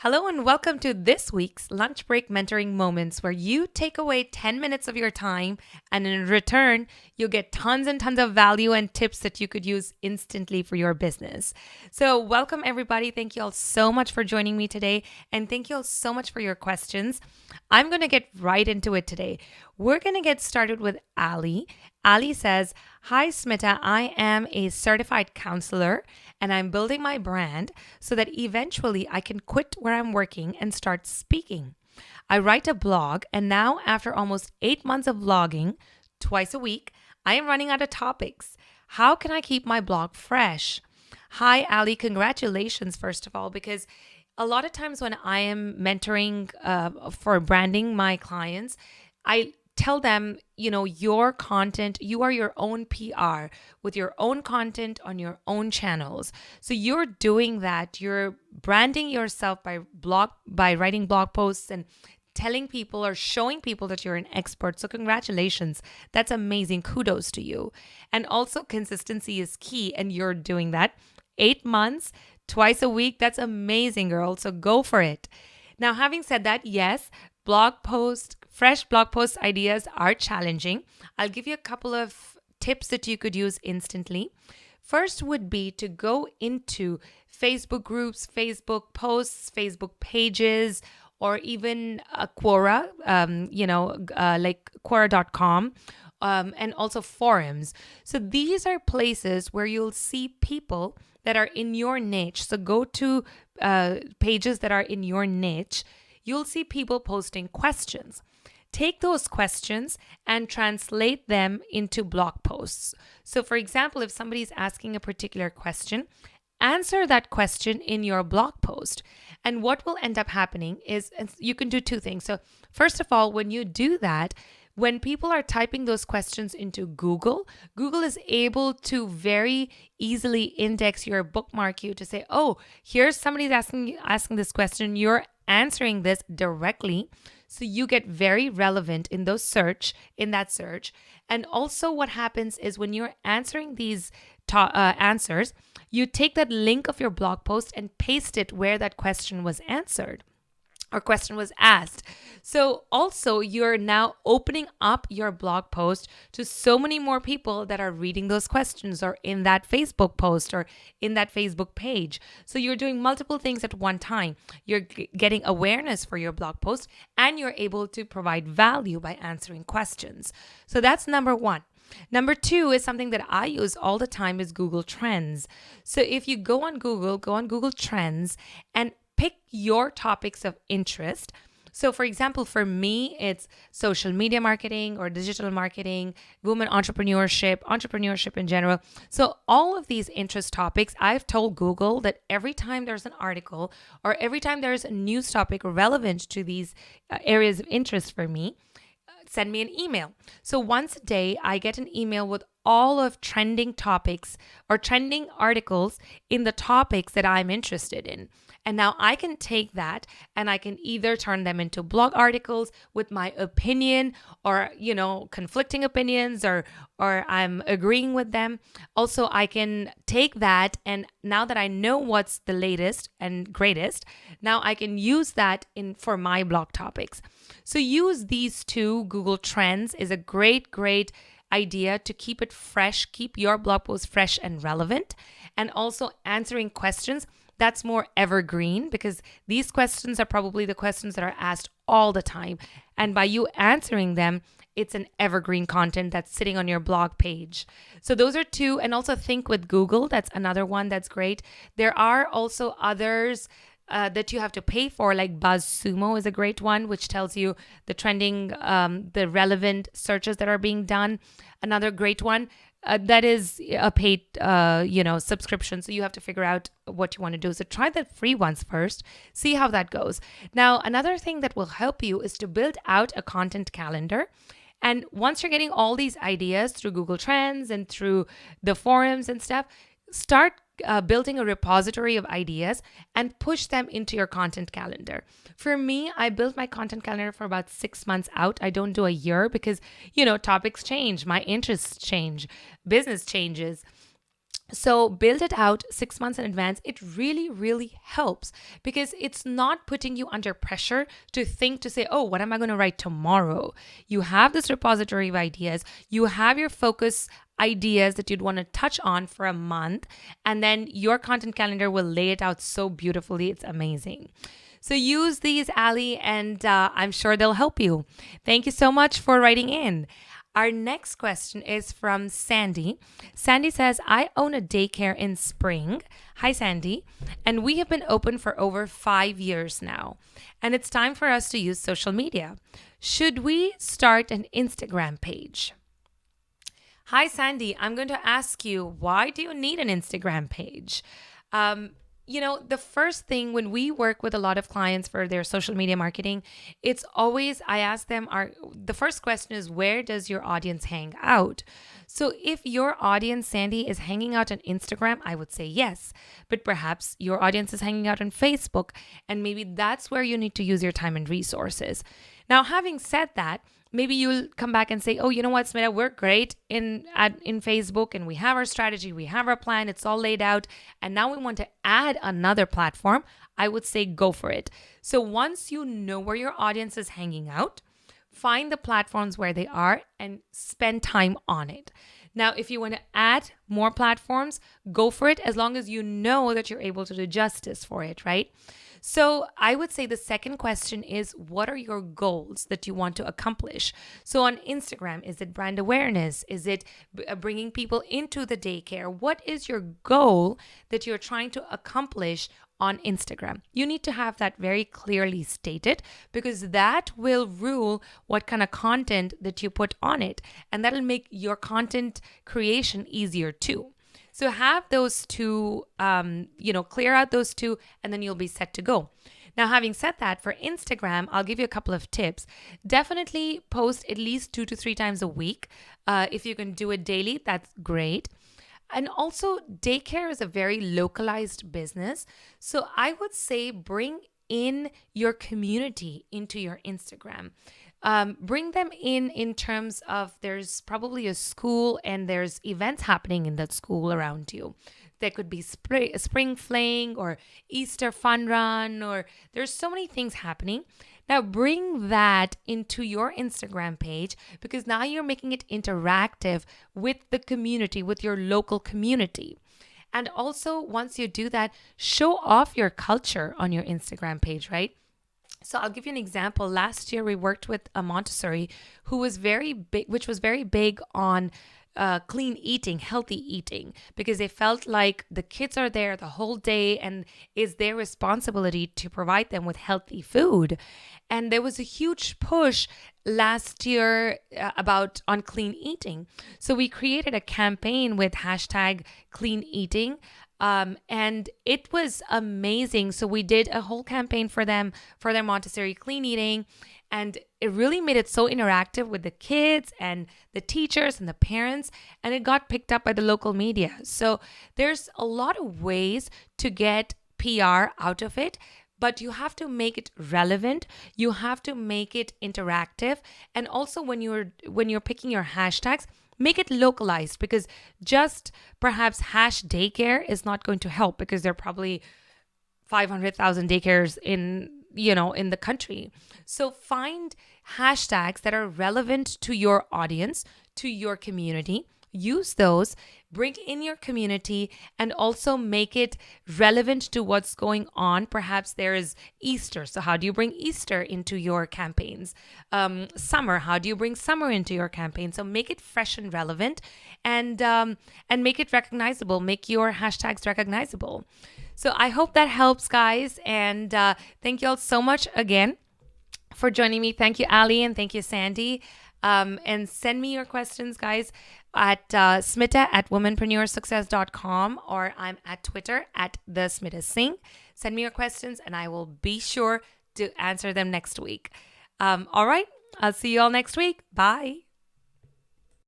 Hello and welcome to this week's Lunch Break Mentoring Moments, where you take away 10 minutes of your time and in return, you'll get tons and tons of value and tips that you could use instantly for your business. So welcome everybody. Thank you all so much for joining me today and thank you all so much for your questions. I'm going to get right into it today. We're going to get started with Ali. Ali says, "Hi Smita, I am a certified counselor and I'm building my brand so that eventually I can quit where I'm working and start speaking. I write a blog and now after almost 8 months of vlogging twice a week, I am running out of topics. How can I keep my blog fresh?" Hi Ali, congratulations first of all, because a lot of times when I am mentoring for branding my clients, I tell them, your content, you are your own PR with your own content on your own channels. So you're doing that. You're branding yourself by writing blog posts and telling people or showing people that you're an expert. So congratulations. That's amazing. Kudos to you. And also consistency is key and you're doing that. 8 months, twice a week. That's amazing, girl. So go for it. Now, having said that, yes, fresh blog post ideas are challenging. I'll give you a couple of tips that you could use instantly. First would be to go into Facebook groups, Facebook posts, Facebook pages, or even Quora, like Quora.com. And also forums. So these are places where you'll see people that are in your niche. So go to pages that are in your niche. You'll see people posting questions. Take those questions and translate them into blog posts. So for example, if somebody's asking a particular question, answer that question in your blog post. And what will end up happening is you can do two things. So first of all, when you do that, when people are typing those questions into Google, Google is able to very easily index your bookmark you to say, oh, here's somebody's asking this question. You're answering this directly. So you get very relevant in that search. And also what happens is when you're answering these answers, you take that link of your blog post and paste it where that question was answered or question was asked. So also you're now opening up your blog post to so many more people that are reading those questions or in that Facebook post or in that Facebook page. So you're doing multiple things at one time. You're getting awareness for your blog post and you're able to provide value by answering questions. So that's number one. Number two is something that I use all the time is Google Trends. So if you go on Google Trends and pick your topics of interest. So for example, for me, it's social media marketing or digital marketing, women entrepreneurship in general. So all of these interest topics, I've told Google that every time there's an article or every time there's a news topic relevant to these areas of interest for me, send me an email. So once a day, I get an email with all of trending topics or trending articles in the topics that I'm interested in. And now I can take that and I can either turn them into blog articles with my opinion or, conflicting opinions or I'm agreeing with them. Also, I can take that and now that I know what's the latest and greatest, now I can use that for my blog topics. So use these two. Google Trends is a great idea to keep it fresh, keep your blog post fresh and relevant, and also answering questions. That's more evergreen because these questions are probably the questions that are asked all the time. And by you answering them, it's an evergreen content that's sitting on your blog page. So those are two. And also think with Google. That's another one that's great. There are also others that you have to pay for, like BuzzSumo is a great one, which tells you the trending, the relevant searches that are being done. Another great one that is a paid, subscription. So you have to figure out what you want to do. So try the free ones first, see how that goes. Now, another thing that will help you is to build out a content calendar. And once you're getting all these ideas through Google Trends and through the forums and stuff, start building a repository of ideas and push them into your content calendar. For me, I built my content calendar for about 6 months out. I don't do a year because, topics change, my interests change, business changes. So build it out 6 months in advance. It really, really helps because it's not putting you under pressure to think to say, oh, what am I going to write tomorrow? You have this repository of ideas. You have your focus ideas that you'd want to touch on for a month. And then your content calendar will lay it out so beautifully. It's amazing. So use these, Ali, and I'm sure they'll help you. Thank you so much for writing in. Our next question is from Sandy. Sandy says, I own a daycare in Spring. Hi, Sandy. And we have been open for over 5 years now. And it's time for us to use social media. Should we start an Instagram page? Hi, Sandy. I'm going to ask you, why do you need an Instagram page? The first thing when we work with a lot of clients for their social media marketing, it's always, I ask them, the first question is, where does your audience hang out? So if your audience, Sandy, is hanging out on Instagram, I would say yes. But perhaps your audience is hanging out on Facebook, and maybe that's where you need to use your time and resources. Now, having said that, maybe you'll come back and say, oh, you know what, Smita, we're great in Facebook and we have our strategy, we have our plan, it's all laid out. And now we want to add another platform. I would say go for it. So once you know where your audience is hanging out, find the platforms where they are and spend time on it. Now, if you want to add more platforms, go for it as long as you know that you're able to do justice for it, right? So I would say the second question is, what are your goals that you want to accomplish? So on Instagram, is it brand awareness? Is it bringing people into the daycare? What is your goal that you're trying to accomplish on Instagram? You need to have that very clearly stated because that will rule what kind of content that you put on it. And that'll make your content creation easier too. So have those two, clear out those two, and then you'll be set to go. Now, having said that, for Instagram, I'll give you a couple of tips. Definitely post at least 2 to 3 times a week. If you can do it daily, that's great. And also, daycare is a very localized business. So I would say bring in your community into your Instagram. Bring them in terms of there's probably a school and there's events happening in that school around you. There could be spring fling or Easter fun run, or there's so many things happening. Now bring that into your Instagram page because now you're making it interactive with the community, with your local community. And also, once you do that, show off your culture on your Instagram page, right? So I'll give you an example. Last year, we worked with a Montessori who was very big, which was very big on clean eating, healthy eating, because they felt like the kids are there the whole day and it's their responsibility to provide them with healthy food. And there was a huge push last year on clean eating. So we created a campaign with hashtag clean eating. And it was amazing. So we did a whole campaign for them, for their Montessori clean eating. And it really made it so interactive with the kids and the teachers and the parents. And it got picked up by the local media. So there's a lot of ways to get PR out of it. But you have to make it relevant. You have to make it interactive. And also when you're picking your hashtags, make it localized, because just perhaps hash daycare is not going to help because there are probably 500,000 daycares in the country. So find hashtags that are relevant to your audience, to your community. Use those, bring in your community, and also make it relevant to what's going on. Perhaps there is Easter. So how do you bring Easter into your campaigns? Summer, how do you bring summer into your campaign? So make it fresh and relevant, and make it recognizable. Make your hashtags recognizable. So I hope that helps, guys. And thank you all so much again for joining me. Thank you, Ali, and thank you, Sandy. And send me your questions, guys, at Smita at womanpreneursuccess.com, or I'm at Twitter at the Smita Singh. Send me your questions and I will be sure to answer them next week. All right. I'll see you all next week. Bye.